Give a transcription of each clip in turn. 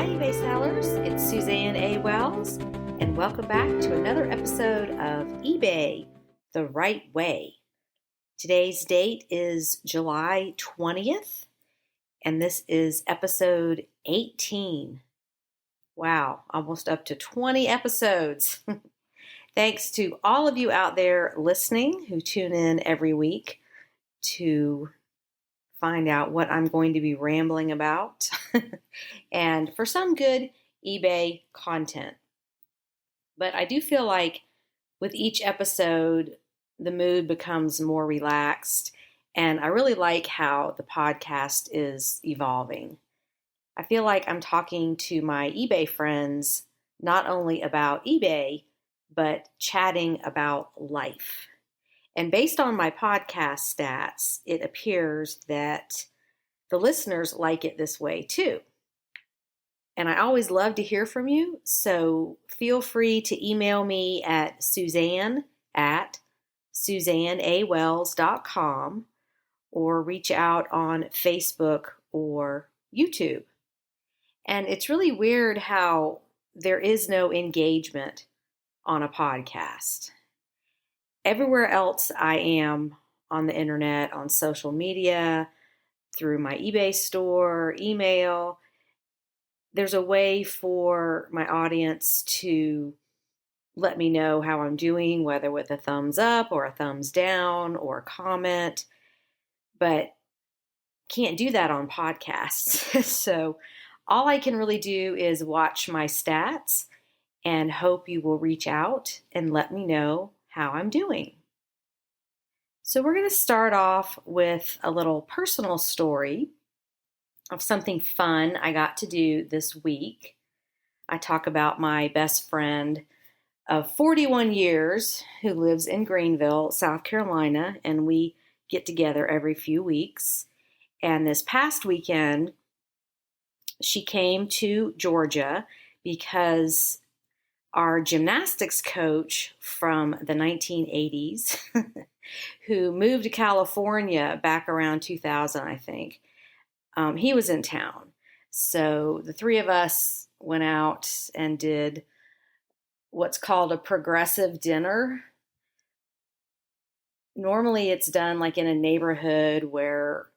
Hi, eBay sellers. It's Suzanne A. Wells, and welcome back to another episode of eBay the Right Way. Today's date is July 20th, and this is episode 18. Wow, almost up to 20 episodes. Thanks to all of you out there listening who tune in every week to find out what I'm going to be rambling about and for some good eBay content. But I do feel like with each episode, the mood becomes more relaxed, and I really like how the podcast is evolving. I feel like I'm talking to my eBay friends not only about eBay, but chatting about life. And based on my podcast stats, it appears that the listeners like it this way too. And I always love to hear from you, so feel free to email me at suzanne@suzanneawells.com or reach out on Facebook or YouTube. And it's really weird how there is no engagement on a podcast. Everywhere else I am on the internet, on social media, through my eBay store, email, there's a way for my audience to let me know how I'm doing, whether with a thumbs up or a thumbs down or a comment, but can't do that on podcasts. So all I can really do is watch my stats and hope you will reach out and let me know how I'm doing. So we're going to start off with a little personal story of something fun I got to do this week. I talk about my best friend of 41 years who lives in Greenville, South Carolina, and we get together every few weeks. And this past weekend, she came to Georgia because our gymnastics coach from the 1980s, who moved to California back around 2000, I think, he was in town. So the three of us went out and did what's called a progressive dinner. Normally it's done like in a neighborhood where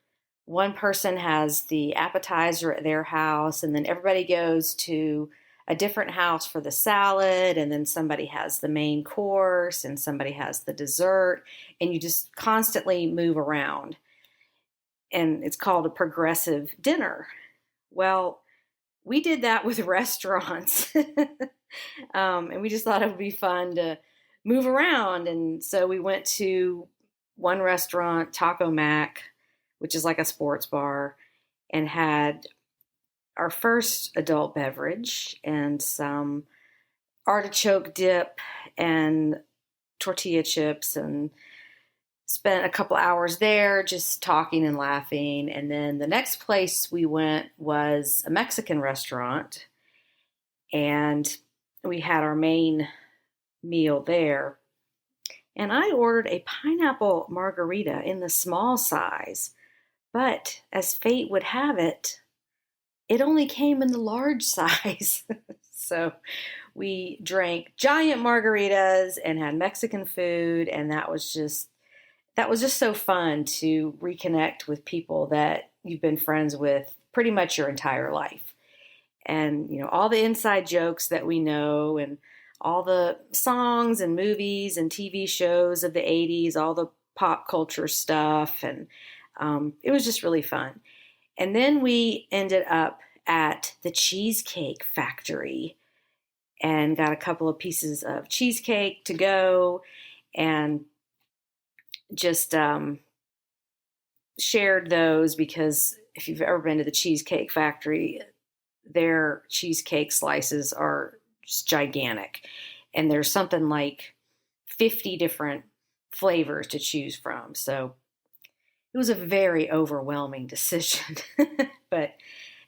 one person has the appetizer at their house, and then everybody goes to a different house for the salad, and then somebody has the main course, and somebody has the dessert, and you just constantly move around. And it's called a progressive dinner. Well, we did that with restaurants, and we just thought it would be fun to move around. And so we went to one restaurant, Taco Mac, which is like a sports bar, and had our first adult beverage and some artichoke dip and tortilla chips, and spent a couple hours there just talking and laughing. And then the next place we went was a Mexican restaurant, and we had our main meal there. And I ordered a pineapple margarita in the small size, but as fate would have it, it only came in the large size. So we drank giant margaritas and had Mexican food, and that was just so fun to reconnect with people that you've been friends with pretty much your entire life. And, you know, all the inside jokes that we know, and all the songs and movies and TV shows of the 80s, all the pop culture stuff. And it was just really fun. And then we ended up at the Cheesecake Factory and got a couple of pieces of cheesecake to go, and just shared those, because if you've ever been to the Cheesecake Factory, their cheesecake slices are just gigantic. And there's something like 50 different flavors to choose from. So it was a very overwhelming decision. But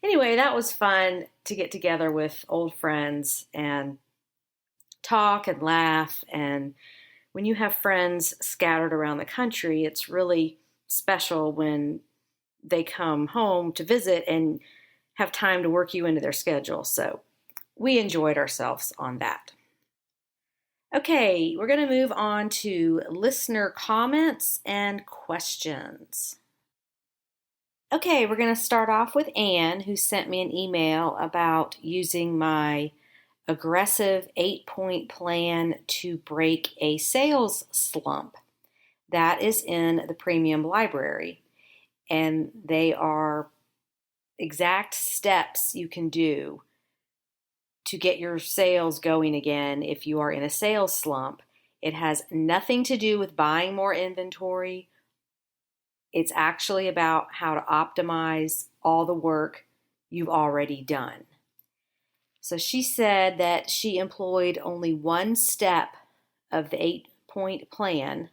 anyway, that was fun to get together with old friends and talk and laugh. And when you have friends scattered around the country, it's really special when they come home to visit and have time to work you into their schedule. So we enjoyed ourselves on that. Okay, we're going to move on to listener comments and questions. Okay, we're going to start off with Anne, who sent me an email about using my aggressive 8-point plan to break a sales slump. That is in the premium library, and they are exact steps you can do to get your sales going again if you are in a sales slump. It has nothing to do with buying more inventory. It's actually about how to optimize all the work you've already done. So she said that she employed only one step of the 8-point plan,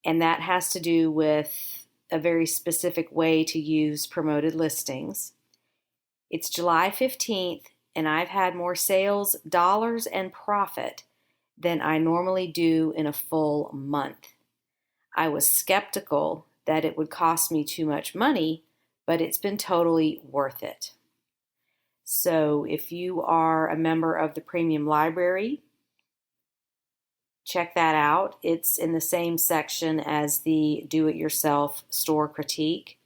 and that has to do with a very specific way to use promoted listings. It's July 15th, and I've had more sales dollars and profit than I normally do in a full month. I was skeptical that it would cost me too much money, but it's been totally worth it. So if you are a member of the premium library, check that out. It's in the same section as the do-it-yourself store critique.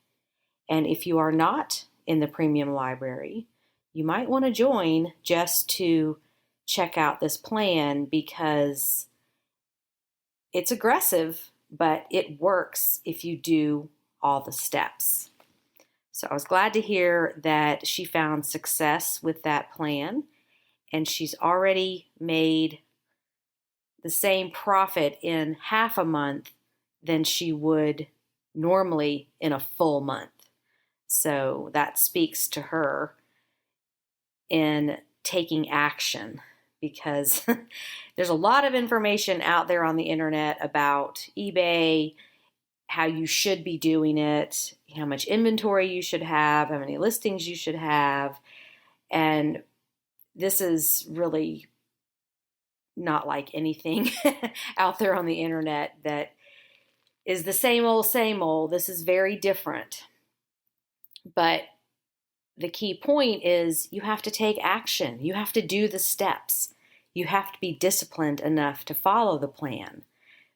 And if you are not in the premium library, you might want to join just to check out this plan, because it's aggressive, but it works if you do all the steps. So I was glad to hear that she found success with that plan, and she's already made the same profit in half a month than she would normally in a full month. So that speaks to her in taking action, because there's a lot of information out there on the internet about eBay, how you should be doing it, how much inventory you should have, how many listings you should have. And this is really not like anything out there on the internet that is the same old, same old. This is very different. But the key point is you have to take action. You have to do the steps. You have to be disciplined enough to follow the plan,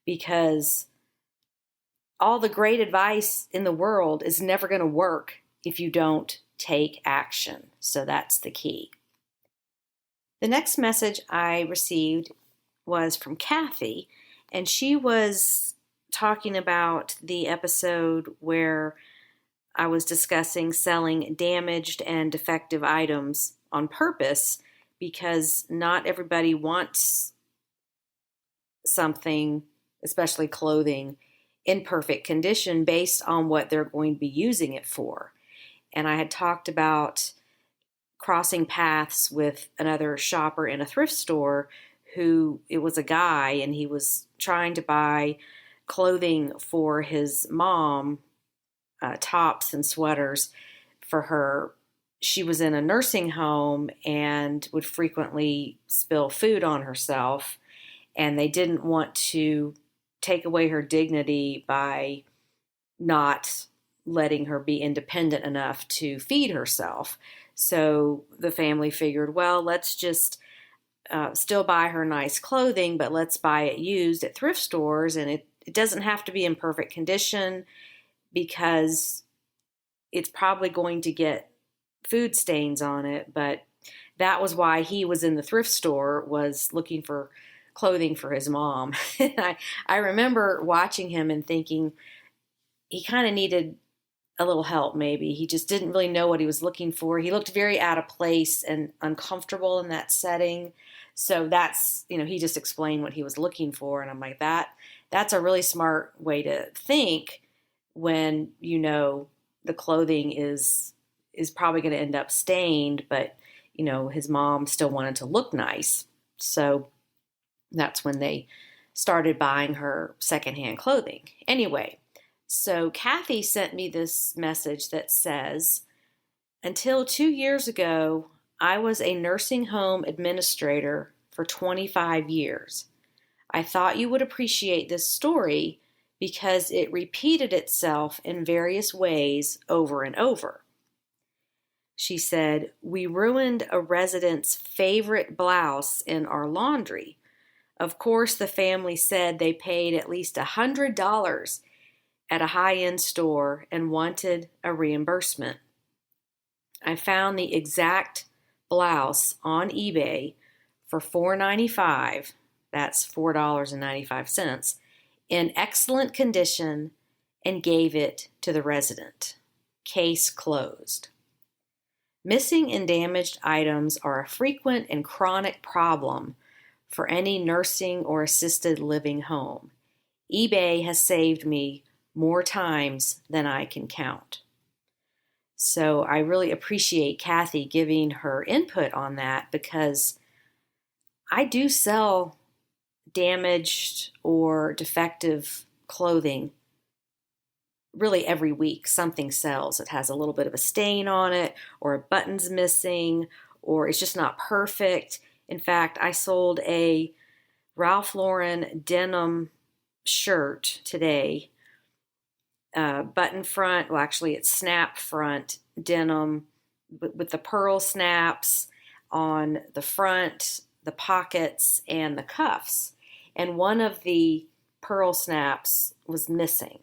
because all the great advice in the world is never going to work if you don't take action. So that's the key. The next message I received was from Kathy, and she was talking about the episode where I was discussing selling damaged and defective items on purpose, because not everybody wants something, especially clothing, in perfect condition based on what they're going to be using it for. And I had talked about crossing paths with another shopper in a thrift store who, it was a guy, and he was trying to buy clothing for his mom, tops and sweaters for her. She was in a nursing home and would frequently spill food on herself, and they didn't want to take away her dignity by not letting her be independent enough to feed herself. So the family figured, well, let's just still buy her nice clothing, but let's buy it used at thrift stores, and it doesn't have to be in perfect condition, because it's probably going to get food stains on it. But that was why he was in the thrift store, was looking for clothing for his mom. And I remember watching him and thinking he kind of needed a little help maybe. He just didn't really know what he was looking for. He looked very out of place and uncomfortable in that setting. So that's, he just explained what he was looking for. And I'm like, that's a really smart way to think when the clothing is probably going to end up stained, but his mom still wanted to look nice. So that's when they started buying her secondhand clothing. Anyway, so Kathy sent me this message that says, until 2 years ago, I was a nursing home administrator for 25 years. I thought you would appreciate this story because it repeated itself in various ways over and over. She said, "We ruined a resident's favorite blouse in our laundry. Of course, the family said they paid at least $100 at a high-end store and wanted a reimbursement. I found the exact blouse on eBay for $4.95. That's $4.95, in excellent condition, and gave it to the resident. Case closed." Missing and damaged items are a frequent and chronic problem for any nursing or assisted living home. eBay has saved me more times than I can count. So I really appreciate Kathy giving her input on that, because I do sell damaged or defective clothing really every week. Something sells. It has a little bit of a stain on it, or a button's missing, or it's just not perfect. In fact, I sold a Ralph Lauren denim shirt today, button front, well, actually it's snap front denim with the pearl snaps on the front, the pockets, and the cuffs. And one of the pearl snaps was missing.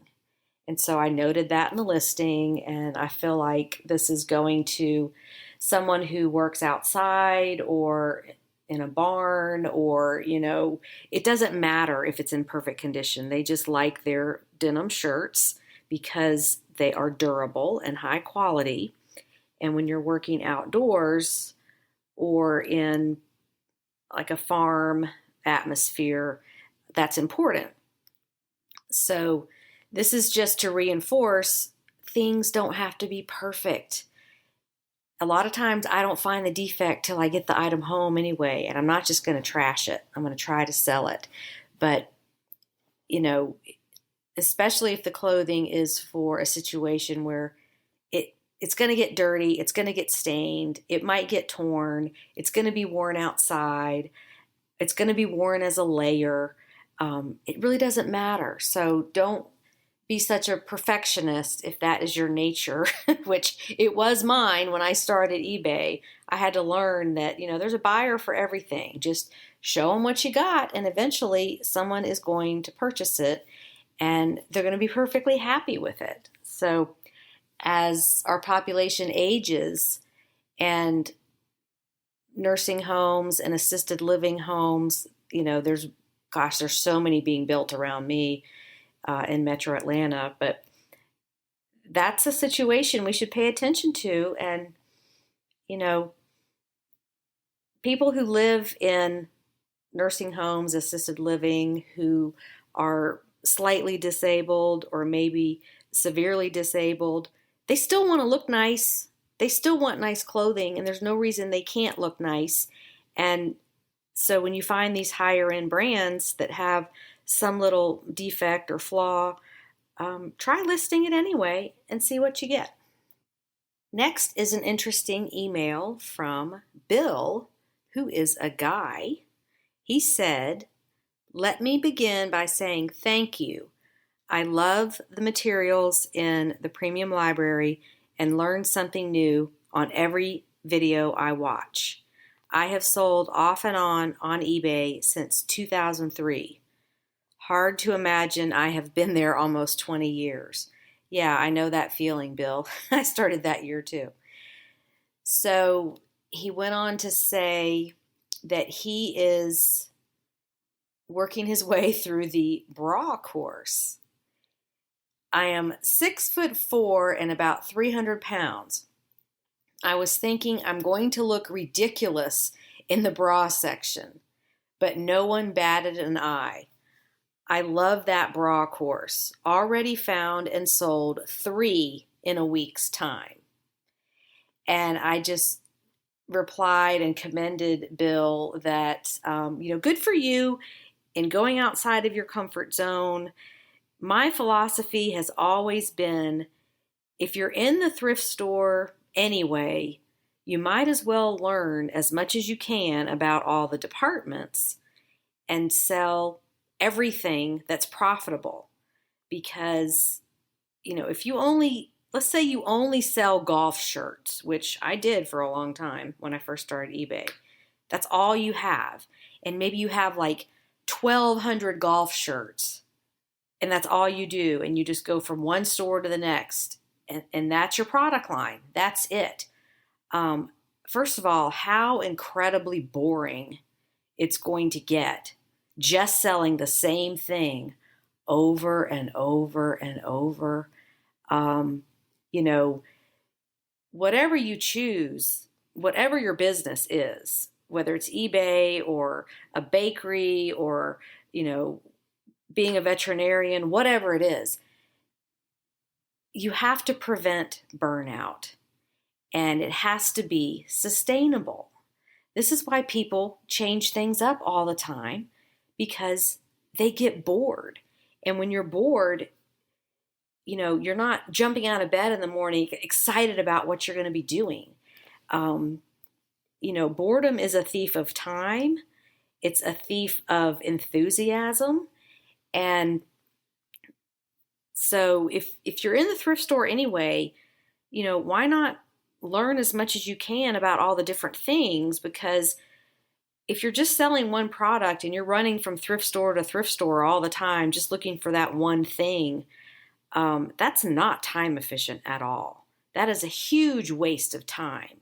And so I noted that in the listing, and I feel like this is going to someone who works outside or in a barn, or, it doesn't matter if it's in perfect condition. They just like their denim shirts because they are durable and high quality. And when you're working outdoors or in like a farm atmosphere, that's important. So this is just to reinforce things don't have to be perfect. A lot of times I don't find the defect till I get the item home anyway, and I'm not just going to trash it. I'm going to try to sell it. But, especially if the clothing is for a situation where it's going to get dirty, it's going to get stained, it might get torn, it's going to be worn outside, it's going to be worn as a layer. It really doesn't matter. So don't be such a perfectionist if that is your nature, which it was mine when I started eBay. I had to learn that, there's a buyer for everything. Just show them what you got, and eventually someone is going to purchase it, and they're going to be perfectly happy with it. So as our population ages and nursing homes and assisted living homes, there's so many being built around me in Metro Atlanta, but that's a situation we should pay attention to. And, people who live in nursing homes, assisted living, who are slightly disabled or maybe severely disabled, they still want to look nice. They still want nice clothing, and there's no reason they can't look nice. And so when you find these higher end brands that have some little defect or flaw, try listing it anyway and see what you get. Next is an interesting email from Bill, who is a guy. He said, "Let me begin by saying thank you. I love the materials in the premium library and learn something new on every video I watch. I have sold off and on eBay since 2003. Hard to imagine I have been there almost 20 years. Yeah, I know that feeling, Bill. I started that year too. So he went on to say that he is working his way through the bra course. I am 6'4" and about 300 pounds. I was thinking I'm going to look ridiculous in the bra section, but no one batted an eye. I love that bra course. Already found and sold 3 in a week's time." And I just replied and commended Bill that, good for you in going outside of your comfort zone. My philosophy has always been, if you're in the thrift store anyway, you might as well learn as much as you can about all the departments and sell everything that's profitable. Because, if you only let's say you only sell golf shirts, which I did for a long time when I first started eBay. That's all you have. And maybe you have like 1,200 golf shirts, and that's all you do. And you just go from one store to the next. And that's your product line. That's it. First of all, how incredibly boring it's going to get just selling the same thing over and over and over. You know, whatever you choose, whatever your business is, whether it's eBay or a bakery or, being a veterinarian, whatever it is, you have to prevent burnout, and it has to be sustainable. This is why people change things up all the time, because they get bored. And when you're bored, you're not jumping out of bed in the morning excited about what you're going to be doing. Boredom is a thief of time. It's a thief of enthusiasm. And so if you're in the thrift store anyway, why not learn as much as you can about all the different things? Because if you're just selling one product and you're running from thrift store to thrift store all the time, just looking for that one thing, that's not time efficient at all. That is a huge waste of time.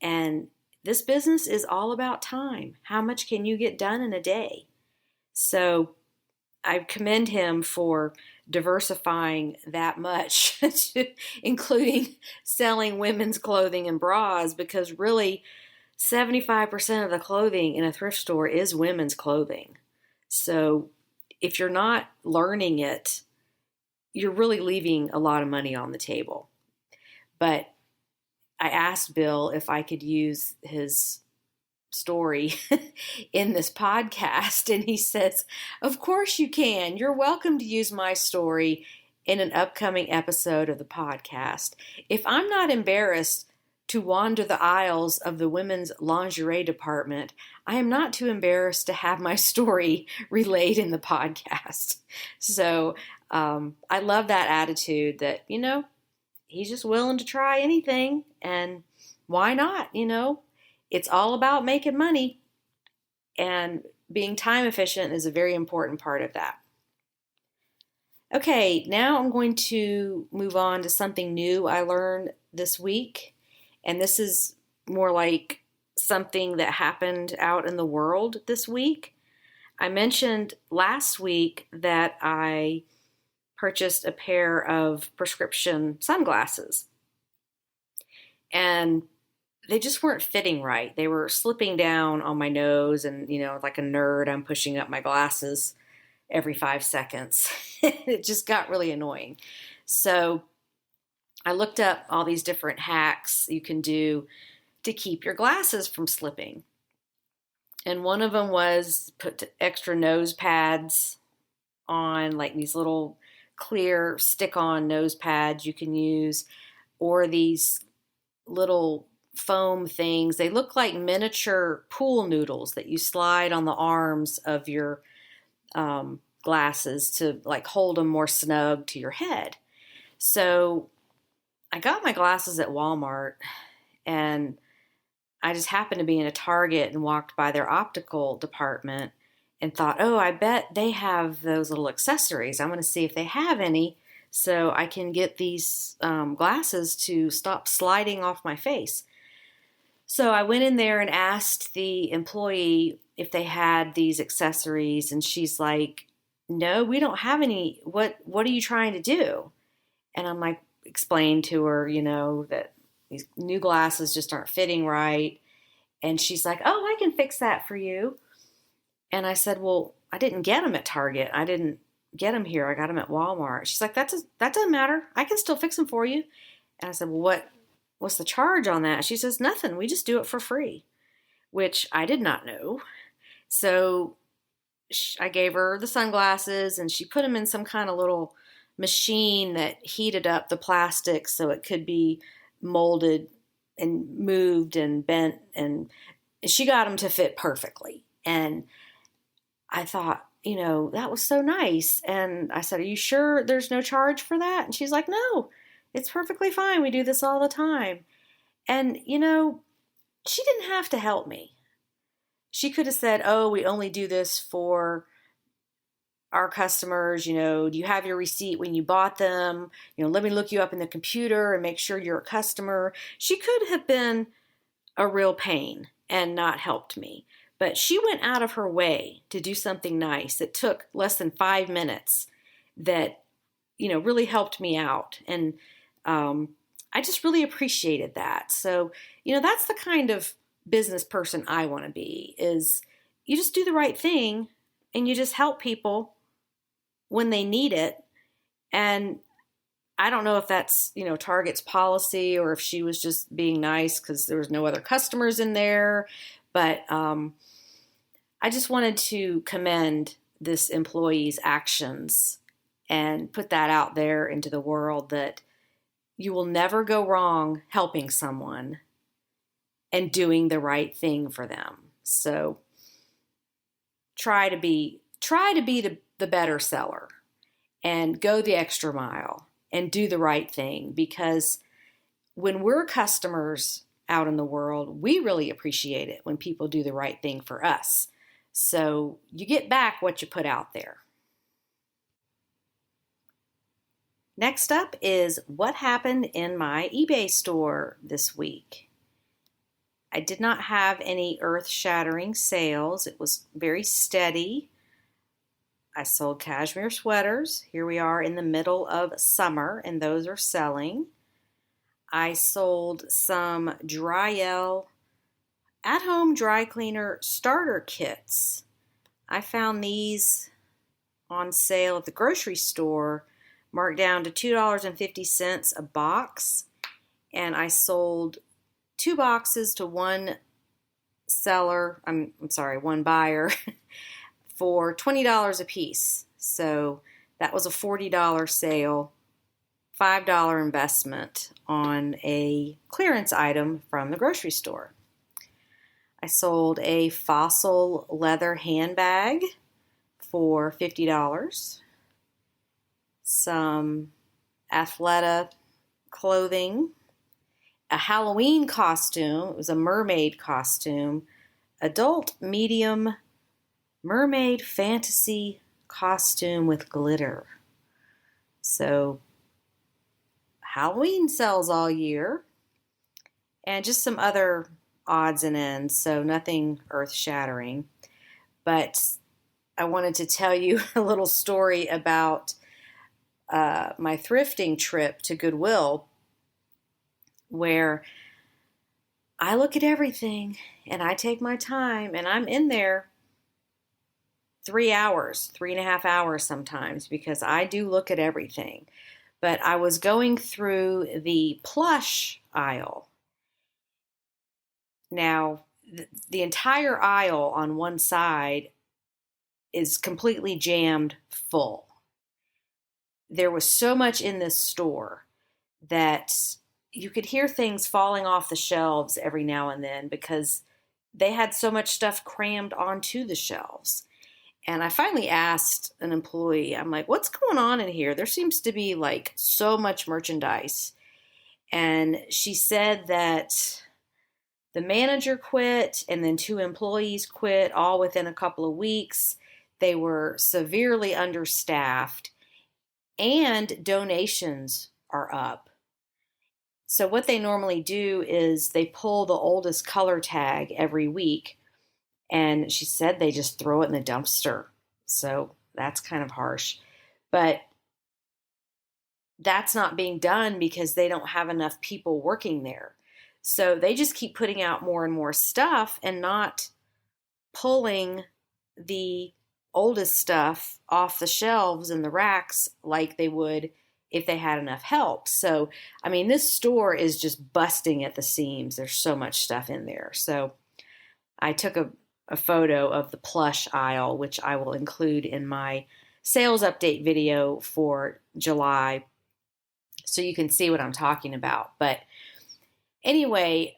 And this business is all about time. How much can you get done in a day? So I commend him for diversifying that much, including selling women's clothing and bras, because really 75% of the clothing in a thrift store is women's clothing. So if you're not learning it, you're really leaving a lot of money on the table. But I asked Bill if I could use his story in this podcast, and he says, of course you can. You're welcome to use my story in an upcoming episode of the podcast. If I'm not embarrassed to wander the aisles of the women's lingerie department, I am not too embarrassed to have my story relayed in the podcast. So I love that attitude that, he's just willing to try anything, and why not? It's all about making money, and being time efficient is a very important part of that. Okay, now I'm going to move on to something new I learned this week, and this is more like something that happened out in the world this week. I mentioned last week that I purchased a pair of prescription sunglasses, and they just weren't fitting right. They were slipping down on my nose, and, like a nerd, I'm pushing up my glasses every 5 seconds. It just got really annoying. So I looked up all these different hacks you can do to keep your glasses from slipping. And one of them was put extra nose pads on, like these little clear stick-on nose pads you can use, or these little foam things. They look like miniature pool noodles that you slide on the arms of your glasses to like hold them more snug to your head. So I got my glasses at Walmart, and I just happened to be in a Target and walked by their optical department and thought, oh, I bet they have those little accessories. I'm going to see if they have any so I can get these glasses to stop sliding off my face. So I went in there and asked the employee if they had these accessories, and she's like, no, we don't have any. What are you trying to do? And I'm like, explained to her, that these new glasses just aren't fitting right. And she's like, oh, I can fix that for you. And I said, well, I didn't get them at Target. I didn't get them here. I got them at Walmart. She's like, that doesn't matter. I can still fix them for you. And I said, well, what's the charge on that? She says, nothing. We just do it for free, which I did not know. So I gave her the sunglasses, and she put them in some kind of little machine that heated up the plastic so it could be molded and moved and bent, and she got them to fit perfectly. And I thought, that was so nice. And I said, are you sure there's no charge for that? And she's like, no, It's perfectly fine. We do this all the time. And, she didn't have to help me. She could have said, oh, we only do this for our customers. Do you have your receipt when you bought them? Let me look you up in the computer and make sure you're a customer. She could have been a real pain and not helped me. But she went out of her way to do something nice that took less than 5 minutes that, really helped me out. And I just really appreciated that. So, that's the kind of business person I want to be, is you just do the right thing and you just help people when they need it. And I don't know if that's, Target's policy or if she was just being nice because there was no other customers in there. But I just wanted to commend this employee's actions and put that out there into the world, that you will never go wrong helping someone and doing the right thing for them. So try to be the better seller and go the extra mile and do the right thing, because when we're customers out in the world, we really appreciate it when people do the right thing for us. So you get back what you put out there. Next up is what happened in my eBay store this week. I did not have any earth-shattering sales. It was very steady. I sold cashmere sweaters. Here we are in the middle of summer, and those are selling. I sold some Dryel at-home dry cleaner starter kits. I found these on sale at the grocery store, marked down to $2.50 a box, and I sold 2 boxes to one buyer for $20 a piece. So that was a $40 sale, $5 investment on a clearance item from the grocery store. I sold a fossil leather handbag for $50. Some Athleta clothing, a Halloween costume. It was a mermaid costume, adult medium mermaid fantasy costume with glitter. So Halloween sells all year, and just some other odds and ends, so nothing earth-shattering. But I wanted to tell you a little story about my thrifting trip to Goodwill, where I look at everything and I take my time, and I'm in there 3.5 hours sometimes, because I do look at everything. But I was going through the plush aisle. Now, the entire aisle on one side is completely jammed full. There was so much in this store that you could hear things falling off the shelves every now and then, because they had so much stuff crammed onto the shelves. And I finally asked an employee, I'm like, what's going on in here? There seems to be like so much merchandise. And she said that the manager quit, and then 2 employees quit all within a couple of weeks. They were severely understaffed, and donations are up. So what they normally do is they pull the oldest color tag every week, and she said they just throw it in the dumpster. So that's kind of harsh. But that's not being done because they don't have enough people working there. So they just keep putting out more and more stuff and not pulling the oldest stuff off the shelves and the racks like they would if they had enough help. So, I mean, this store is just busting at the seams. There's so much stuff in there. So I took a photo of the plush aisle, which I will include in my sales update video for July, so you can see what I'm talking about. But anyway,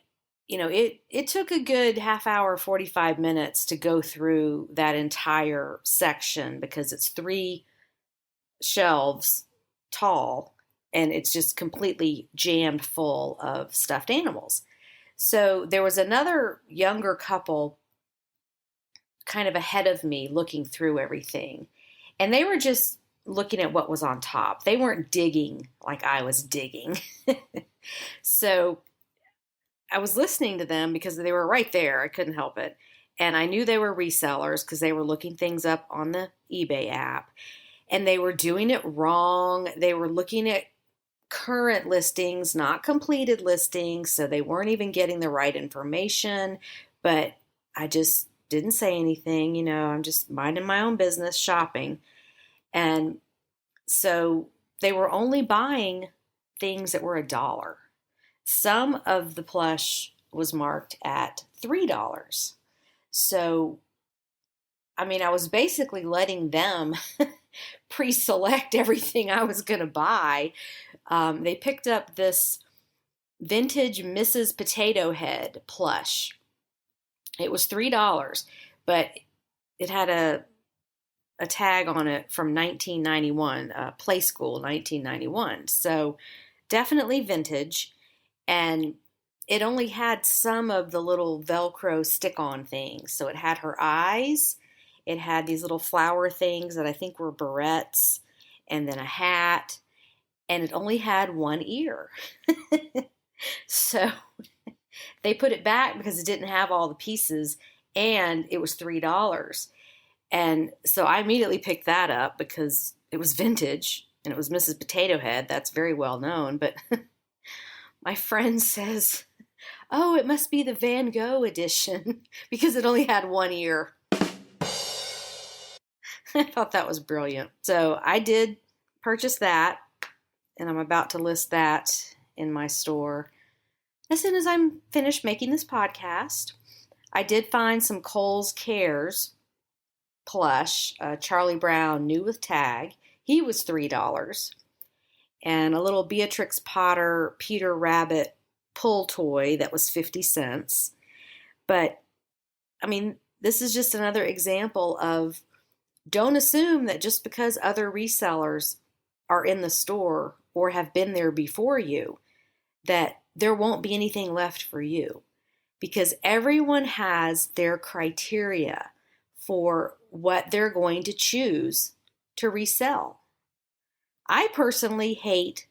it took a good half hour, 45 minutes to go through that entire section, because it's 3 shelves tall, and it's just completely jammed full of stuffed animals. So there was another younger couple kind of ahead of me looking through everything. And they were just looking at what was on top. They weren't digging like I was digging. So I was listening to them because they were right there. I couldn't help it. And I knew they were resellers because they were looking things up on the eBay app. And they were doing it wrong. They were looking at current listings, not completed listings. So they weren't even getting the right information. But I just didn't say anything. I'm just minding my own business, shopping. And so they were only buying things that were $1. Some of the plush was marked at $3. So, I was basically letting them pre-select everything I was going to buy. They picked up this vintage Mrs. Potato Head plush. It was $3, but it had a tag on it from 1991, Play School 1991. So definitely vintage. And it only had some of the little Velcro stick-on things. So it had her eyes. It had these little flower things that I think were barrettes, and then a hat. And it only had one ear. So they put it back because it didn't have all the pieces, and it was $3. And so I immediately picked that up because it was vintage, and it was Mrs. Potato Head. That's very well known. But my friend says, oh, it must be the Van Gogh edition because it only had one ear. I thought that was brilliant. So I did purchase that, and I'm about to list that in my store as soon as I'm finished making this podcast. I did find some Kohl's Cares plush, Charlie Brown new with tag. He was $3. And a little Beatrix Potter Peter Rabbit pull toy that was 50 cents. But, this is just another example of don't assume that just because other resellers are in the store or have been there before you, that there won't be anything left for you. Because everyone has their criteria for what they're going to choose to resell. I personally hate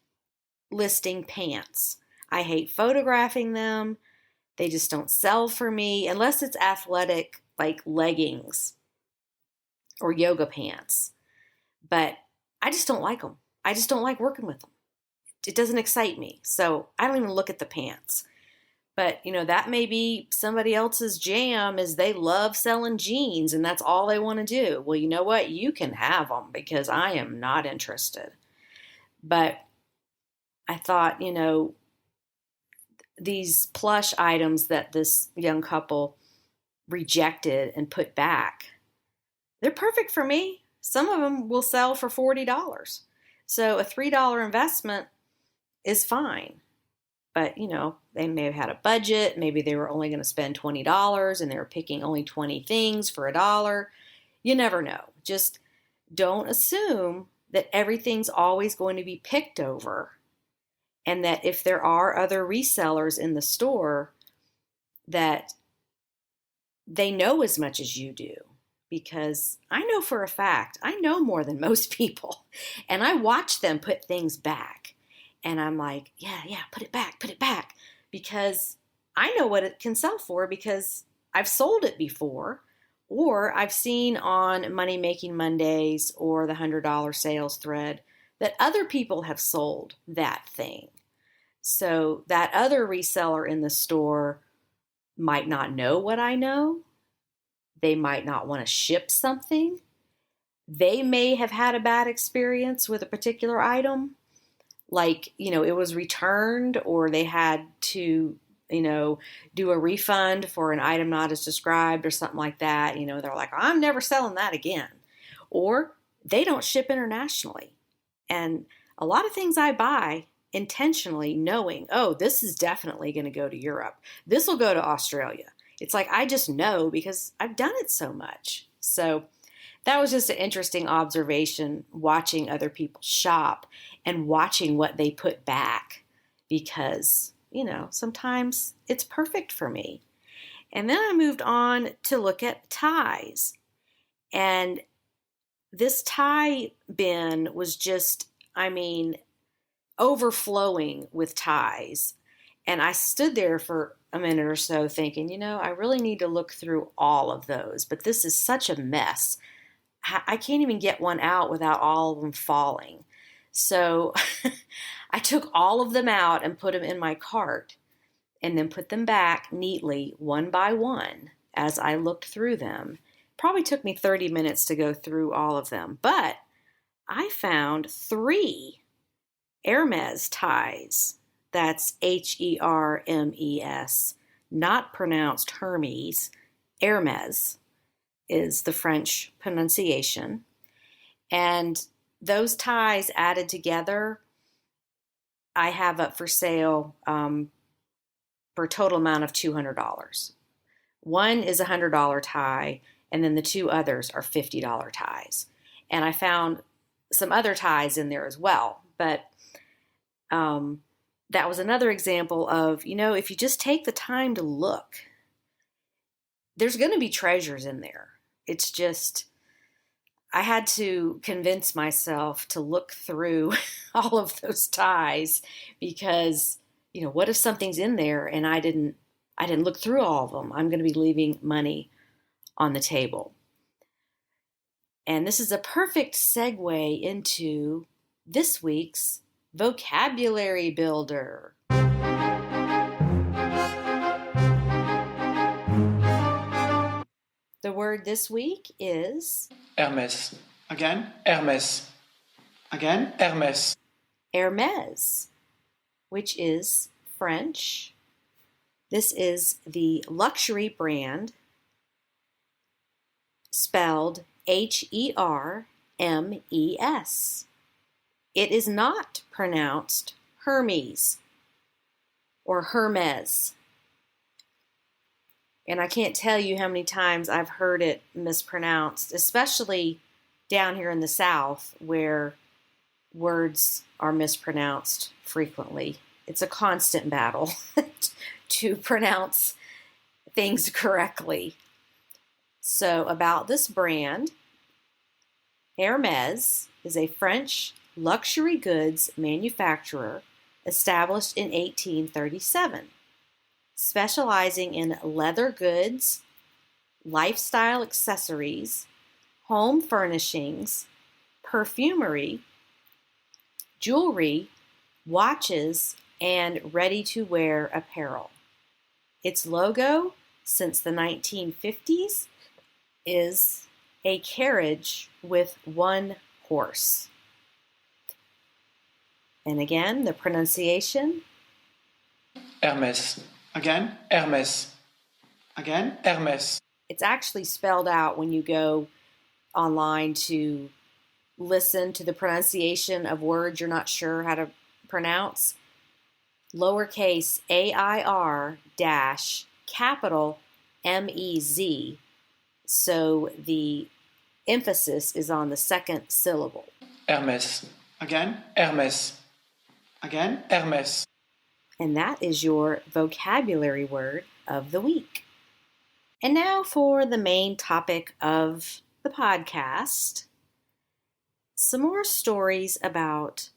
listing pants. I hate photographing them. They just don't sell for me unless it's athletic, like leggings or yoga pants. But I just don't like them. I just don't like working with them. It doesn't excite me. So I don't even look at the pants. But, that may be somebody else's jam is they love selling jeans and that's all they want to do. Well, you know what? You can have them because I am not interested. But I thought, these plush items that this young couple rejected and put back, they're perfect for me. Some of them will sell for $40. So a $3 investment is fine. But, they may have had a budget. Maybe they were only going to spend $20 and they were picking only 20 things for $1. You never know. Just don't assume that everything's always going to be picked over. And that if there are other resellers in the store, that they know as much as you do. Because I know for a fact, I know more than most people. And I watch them put things back. And I'm like, yeah, put it back. Because I know what it can sell for because I've sold it before. Or I've seen on Money Making Mondays or the $100 sales thread that other people have sold that thing. So that other reseller in the store might not know what I know. They might not want to ship something. They may have had a bad experience with a particular item. Like, it was returned or they had to, do a refund for an item not as described or something like that. They're like, I'm never selling that again. Or they don't ship internationally. And a lot of things I buy intentionally knowing, oh, this is definitely going to go to Europe. This will go to Australia. It's like, I just know because I've done it so much. So that was just an interesting observation watching other people shop and watching what they put back because, sometimes it's perfect for me. And then I moved on to look at ties. And this tie bin was just, overflowing with ties. And I stood there for a minute or so thinking, I really need to look through all of those. But this is such a mess. I can't even get one out without all of them falling. So I took all of them out and put them in my cart and then put them back neatly one by one as I looked through them. Probably took me 30 minutes to go through all of them, but I found 3 Hermes ties. That's Hermes, not pronounced Hermes. Hermes is the French pronunciation. And those ties added together, I have up for sale for a total amount of $200. One is a $100 tie, and then the 2 others are $50 ties. And I found some other ties in there as well. But that was another example of, if you just take the time to look, there's going to be treasures in there. It's just, I had to convince myself to look through all of those ties because, what if something's in there and I didn't look through all of them? I'm going to be leaving money on the table. And this is a perfect segue into this week's vocabulary builder. The word this week is Hermes. Again? Hermes. Again? Hermes. Hermes, which is French. This is the luxury brand spelled Hermes. It is not pronounced Hermes or Hermes. And I can't tell you how many times I've heard it mispronounced, especially down here in the South where words are mispronounced frequently. It's a constant battle to pronounce things correctly. So about this brand, Hermes is a French luxury goods manufacturer established in 1837, specializing in leather goods, lifestyle accessories, home furnishings, perfumery, jewelry, watches, and ready-to-wear apparel. Its logo, since the 1950s, is a carriage with 1 horse. And again, the pronunciation. Hermes. Again? Hermes. Again? Hermes. It's actually spelled out when you go online to listen to the pronunciation of words you're not sure how to pronounce. Lowercase AIR dash capital MEZ. So the emphasis is on the second syllable. Hermes. Again? Hermes. Again? Hermes. And that is your vocabulary word of the week. And now for the main topic of the podcast. Some more stories about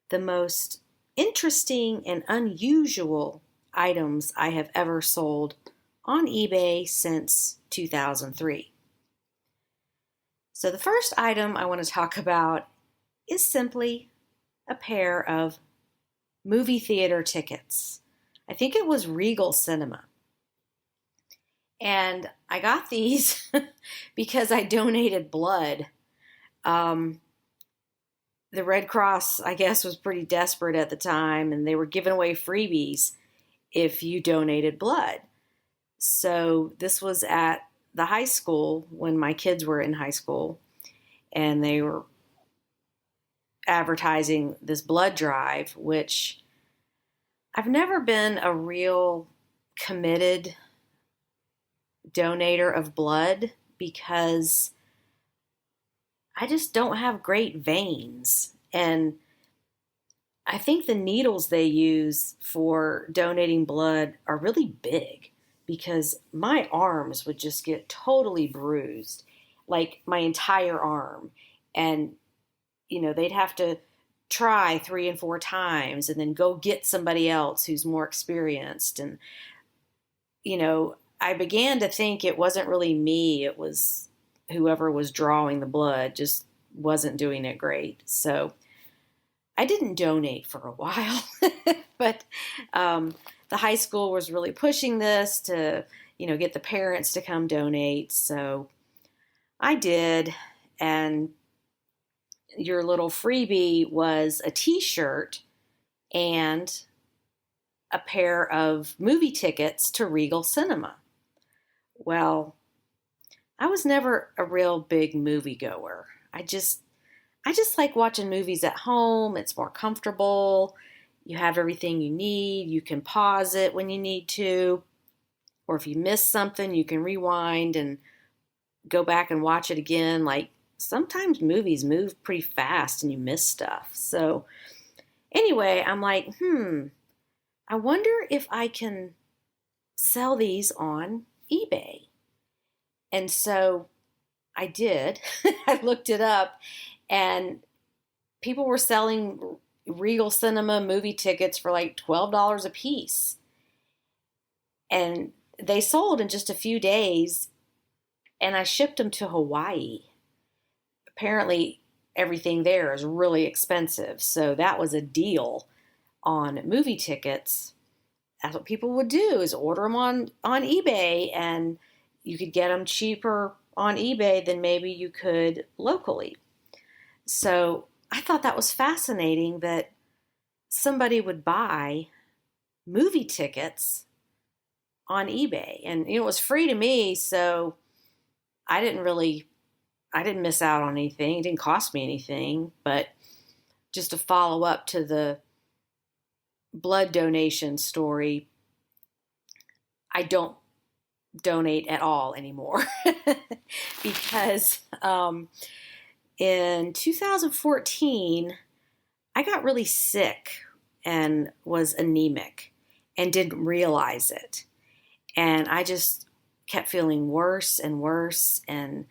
the most interesting and unusual items I have ever sold on eBay since 2003. So the first item I want to talk about is simply a pair of movie theater tickets. I think it was Regal Cinema. And I got these because I donated blood. The Red Cross, I guess, was pretty desperate at the time, and they were giving away freebies if you donated blood. So this was at the high school when my kids were in high school, and they were advertising this blood drive, which I've never been a real committed donator of blood because I just don't have great veins. And I think the needles they use for donating blood are really big because my arms would just get totally bruised, like my entire arm. And, they'd have to try 3 and 4 times and then go get somebody else who's more experienced. And, I began to think it wasn't really me, it was whoever was drawing the blood just wasn't doing it great. So I didn't donate for a while, but the high school was really pushing this to, get the parents to come donate. So I did. And your little freebie was a t-shirt and a pair of movie tickets to Regal Cinema. Well, I was never a real big moviegoer. I just like watching movies at home. It's more comfortable. You have everything you need. You can pause it when you need to. Or if you miss something, you can rewind and go back and watch it again. Like sometimes movies move pretty fast and you miss stuff. So anyway, I'm like, I wonder if I can sell these on eBay. And so I did. I looked it up. And people were selling Regal Cinema movie tickets for like $12 a piece. And they sold in just a few days, and I shipped them to Hawaii. Apparently, everything there is really expensive, so that was a deal on movie tickets. That's what people would do, is order them on eBay, and you could get them cheaper on eBay than maybe you could locally. So I thought that was fascinating that somebody would buy movie tickets on eBay. And, it was free to me, so I didn't miss out on anything. It didn't cost me anything. But just to follow up to the blood donation story, I don't donate at all anymore because in 2014, I got really sick and was anemic and didn't realize it. And I just kept feeling worse and worse and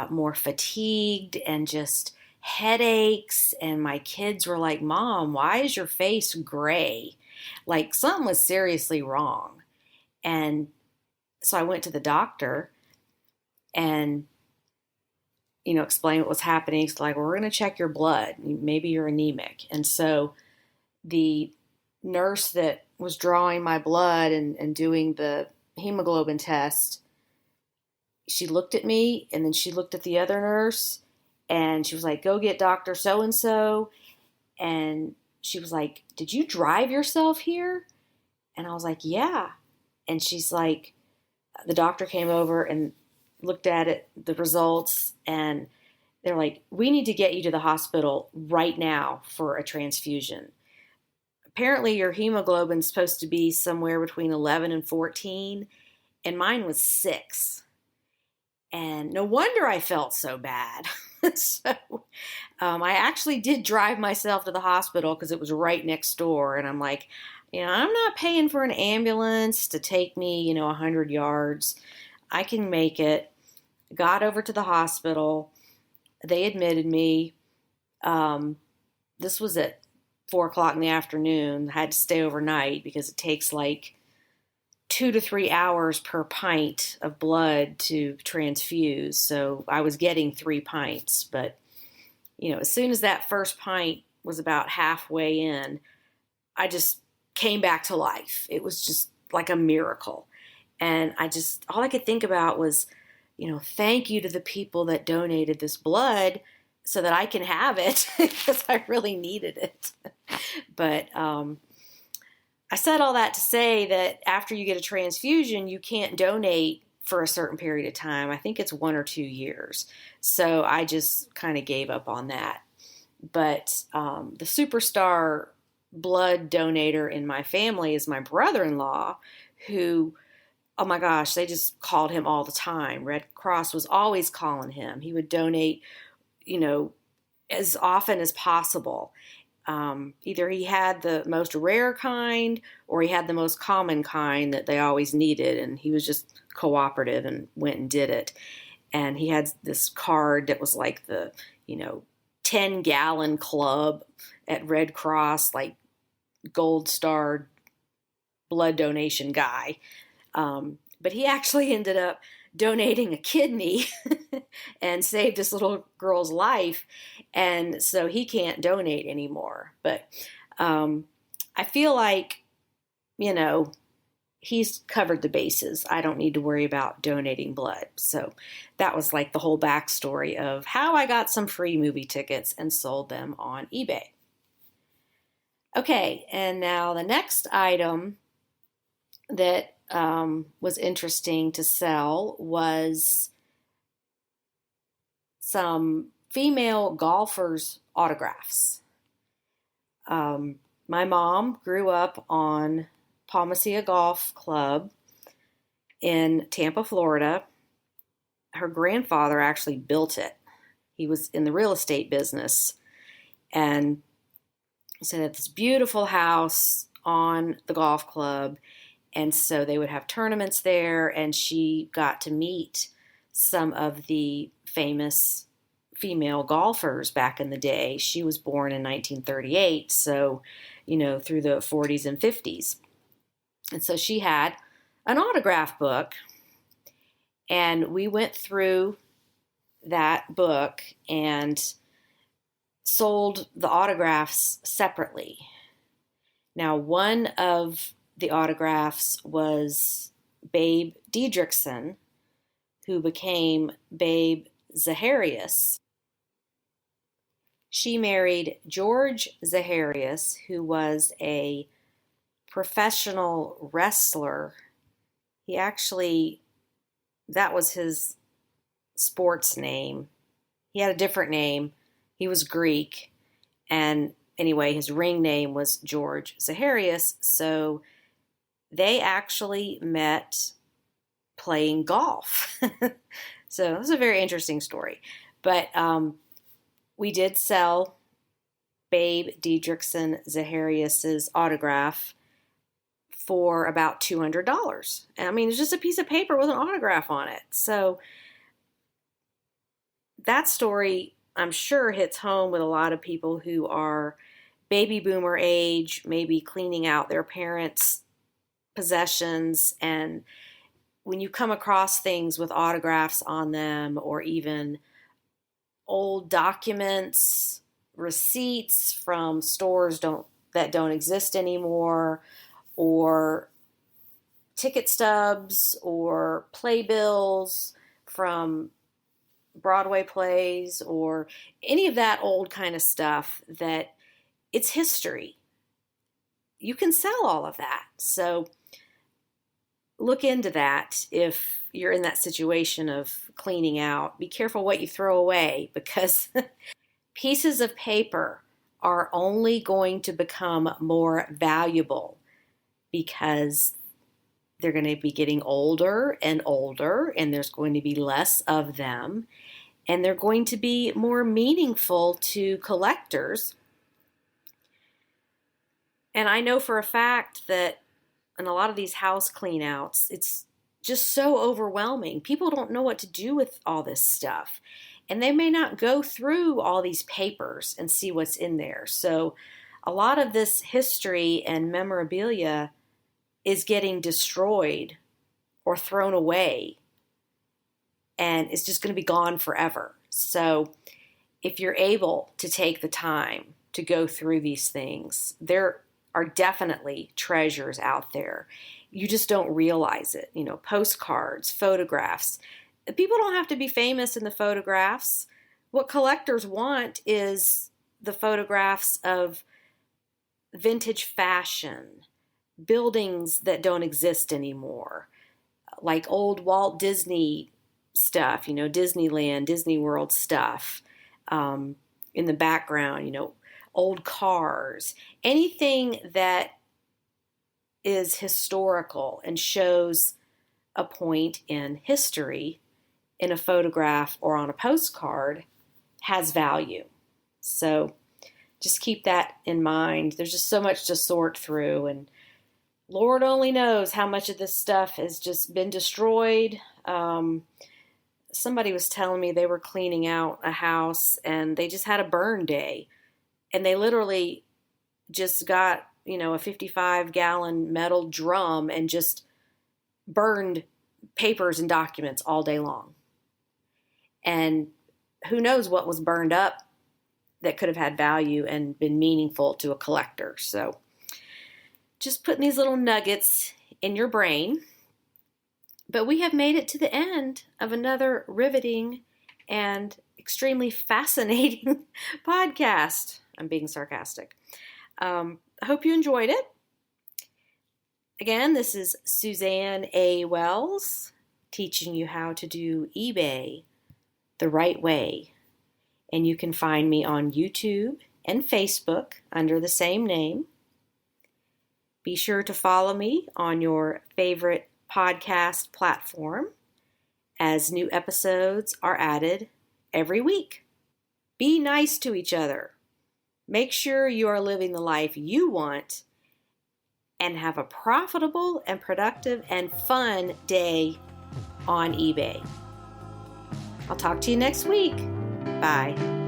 more fatigued and just headaches. And my kids were like, "Mom, why is your face gray?" Like something was seriously wrong. And so I went to the doctor and explain what was happening. It's like, we're going to check your blood. Maybe you're anemic. And so the nurse that was drawing my blood and doing the hemoglobin test, she looked at me and then she looked at the other nurse and she was like, "Go get Dr. So-and-so." And she was like, "Did you drive yourself here?" And I was like, "Yeah." And she's like, the doctor came over and looked at it, the results, and they're like, "We need to get you to the hospital right now for a transfusion. Apparently your hemoglobin's supposed to be somewhere between 11 and 14, and mine was 6. And no wonder I felt so bad." So I actually did drive myself to the hospital because it was right next door. And I'm like, I'm not paying for an ambulance to take me, 100 yards. I can make it. Got over to the hospital. They admitted me. This was at 4 o'clock in the afternoon. I had to stay overnight because it takes like 2 to 3 hours per pint of blood to transfuse. So I was getting 3 pints. But, as soon as that first pint was about halfway in, I just came back to life. It was just like a miracle. And all I could think about was, thank you to the people that donated this blood so that I can have it because I really needed it. But I said all that to say that after you get a transfusion, you can't donate for a certain period of time. I think it's 1 or 2 years. So I just kind of gave up on that. But the superstar blood donator in my family is my brother-in-law, who, oh my gosh, they just called him all the time. Red Cross was always calling him. He would donate, as often as possible. Either he had the most rare kind or he had the most common kind that they always needed, and he was just cooperative and went and did it. And he had this card that was like the, 10-gallon club at Red Cross, like gold star blood donation guy. But he actually ended up donating a kidney and saved this little girl's life. And so he can't donate anymore. But I feel like, he's covered the bases. I don't need to worry about donating blood. So that was like the whole backstory of how I got some free movie tickets and sold them on eBay. Okay, and now the next item that was interesting to sell was some female golfers' autographs. My mom grew up on Palmacia Golf Club in Tampa, Florida. Her grandfather actually built it. He was in the real estate business, and so they had this beautiful house on the golf club, and so they would have tournaments there, and she got to meet some of the famous female golfers back in the day. She was born in 1938, so, through the 40s and 50s. And so she had an autograph book, and we went through that book and sold the autographs separately. Now, one of the autographs was Babe Diedrichson, who became Babe Zaharias. She married George Zaharias, who was a professional wrestler. That was his sports name. He had a different name. He was Greek. And anyway, his ring name was George Zaharias. So they actually met playing golf. So it was a very interesting story. But we did sell Babe Diedrichson Zaharias's autograph for about $200. I mean, it's just a piece of paper with an autograph on it. So that story, I'm sure, hits home with a lot of people who are baby boomer age, maybe cleaning out their parents' possessions. And when you come across things with autographs on them, or even old documents, receipts from stores that don't exist anymore, or ticket stubs or playbills from Broadway plays, or any of that old kind of stuff, that it's history. You can sell all of that. So look into that if you're in that situation of cleaning out. Be careful what you throw away, because pieces of paper are only going to become more valuable because they're going to be getting older and older, and there's going to be less of them, and they're going to be more meaningful to collectors. And I know for a fact that in a lot of these house cleanouts, it's just so overwhelming. People don't know what to do with all this stuff, and they may not go through all these papers and see what's in there. So a lot of this history and memorabilia is getting destroyed or thrown away, and it's just going to be gone forever. So if you're able to take the time to go through these things, there are definitely treasures out there. You just don't realize it. Postcards, photographs. People don't have to be famous in the photographs. What collectors want is the photographs of vintage fashion, buildings that don't exist anymore, like old Walt Disney stuff, Disneyland, Disney World stuff, in the background, old cars, anything that is historical and shows a point in history in a photograph or on a postcard has value. So just keep that in mind. There's just so much to sort through, and Lord only knows how much of this stuff has just been destroyed. Somebody was telling me they were cleaning out a house and they just had a burn day, and they literally just got, a 55-gallon metal drum and just burned papers and documents all day long. And who knows what was burned up that could have had value and been meaningful to a collector. So just putting these little nuggets in your brain. But we have made it to the end of another riveting and extremely fascinating podcast. I'm being sarcastic. I hope you enjoyed it. Again, this is Suzanne A. Wells teaching you how to do eBay the right way. And you can find me on YouTube and Facebook under the same name. Be sure to follow me on your favorite podcast platform as new episodes are added every week. Be nice to each other. Make sure you are living the life you want, and have a profitable and productive and fun day on eBay. I'll talk to you next week. Bye.